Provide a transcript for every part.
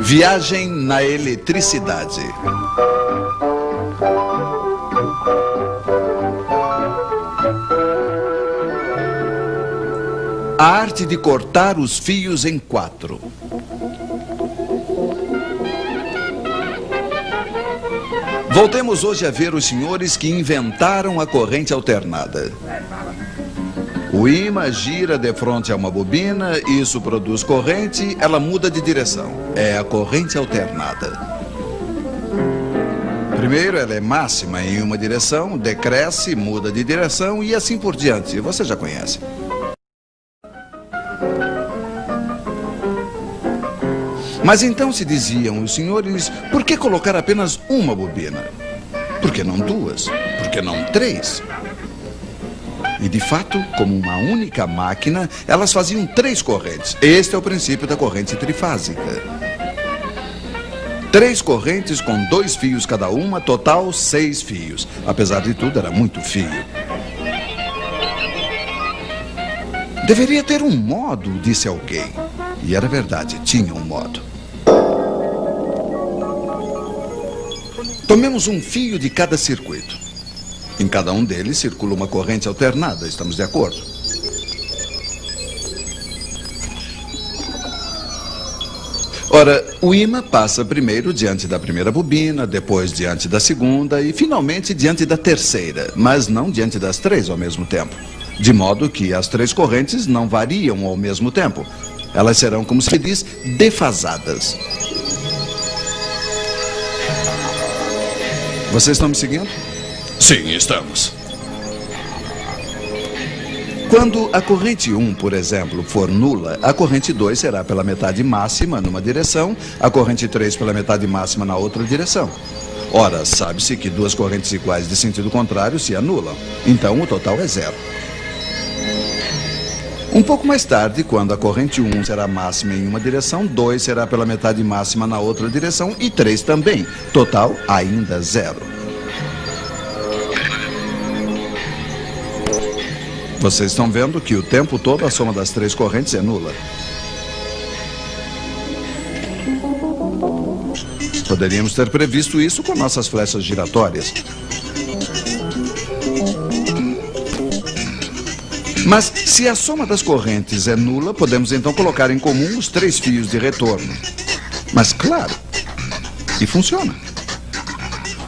Viagem na eletricidade. A arte de cortar os fios em 4. Voltemos hoje a ver os senhores que inventaram a corrente alternada. O ímã gira de frente a uma bobina, isso produz corrente, ela muda de direção. É a corrente alternada. Primeiro, ela é máxima em uma direção, decresce, muda de direção e assim por diante. Você já conhece. Mas então se diziam os senhores, por que colocar apenas uma bobina? Por que não 2? Por que não 3? E de fato, como uma única máquina, elas faziam 3 correntes. Este é o princípio da corrente trifásica. 3 correntes com 2 fios cada uma, total 6 fios. Apesar de tudo, era muito fio. Deveria ter um modo, disse alguém. E era verdade, tinha um modo. Tomemos um fio de cada circuito. Em cada um deles circula uma corrente alternada, estamos de acordo? Ora, o ímã passa primeiro diante da primeira bobina, depois diante da segunda e finalmente diante da terceira, mas não diante das 3 ao mesmo tempo. De modo que as 3 correntes não variam ao mesmo tempo. Elas serão, como se diz, defasadas. Vocês estão me seguindo? Sim, estamos. Quando a corrente 1, por exemplo, for nula, a corrente 2 será pela metade máxima numa direção, a corrente 3 pela metade máxima na outra direção. Ora, sabe-se que 2 correntes iguais de sentido contrário se anulam. Então, o total é 0. Um pouco mais tarde, quando a corrente 1 será máxima em uma direção, 2 será pela metade máxima na outra direção e 3 também. Total, ainda 0. Vocês estão vendo que o tempo todo a soma das 3 correntes é nula. Poderíamos ter previsto isso com nossas flechas giratórias. Mas se a soma das correntes é nula, podemos então colocar em comum os 3 fios de retorno. Mas claro, e funciona.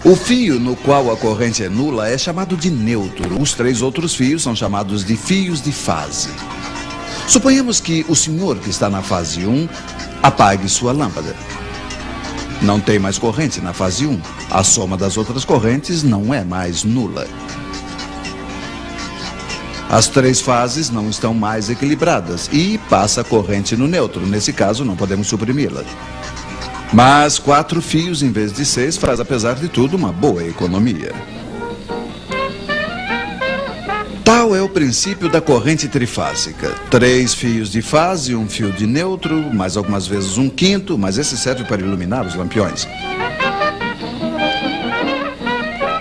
O fio no qual a corrente é nula é chamado de neutro. Os 3 outros fios são chamados de fios de fase. Suponhamos que o senhor que está na fase 1 apague sua lâmpada. Não tem mais corrente na fase 1. A soma das outras correntes não é mais nula. As 3 fases não estão mais equilibradas e passa a corrente no neutro. Nesse caso, não podemos suprimi-la. Mas 4 fios em vez de 6 faz, apesar de tudo, uma boa economia. Tal é o princípio da corrente trifásica. 3 fios de fase, 1 fio de neutro, mais algumas vezes 1/5, mas esse serve para iluminar os lampiões.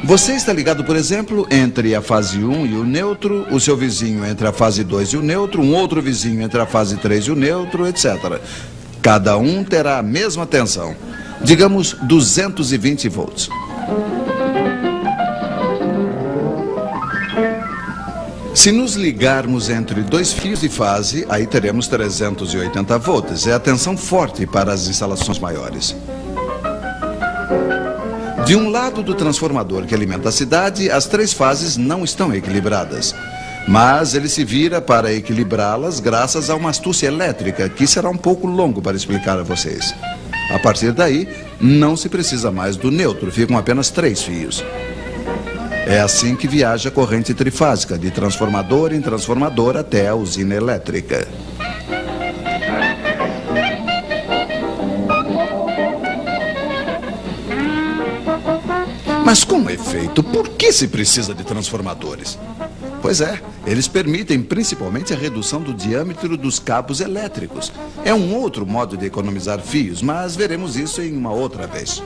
Você está ligado, por exemplo, entre a fase 1 e o neutro, o seu vizinho entre a fase 2 e o neutro, um outro vizinho entre a fase 3 e o neutro, etc. Cada um terá a mesma tensão, digamos 220 volts. Se nos ligarmos entre 2 fios de fase, aí teremos 380 volts. É a tensão forte para as instalações maiores. De um lado do transformador que alimenta a cidade, as 3 fases não estão equilibradas. Mas ele se vira para equilibrá-las graças a uma astúcia elétrica, que será um pouco longo para explicar a vocês. A partir daí, não se precisa mais do neutro, ficam apenas 3 fios. É assim que viaja a corrente trifásica, de transformador em transformador até a usina elétrica. Mas com efeito, por que se precisa de transformadores? Pois é, eles permitem principalmente a redução do diâmetro dos cabos elétricos. É um outro modo de economizar fios, mas veremos isso em uma outra vez.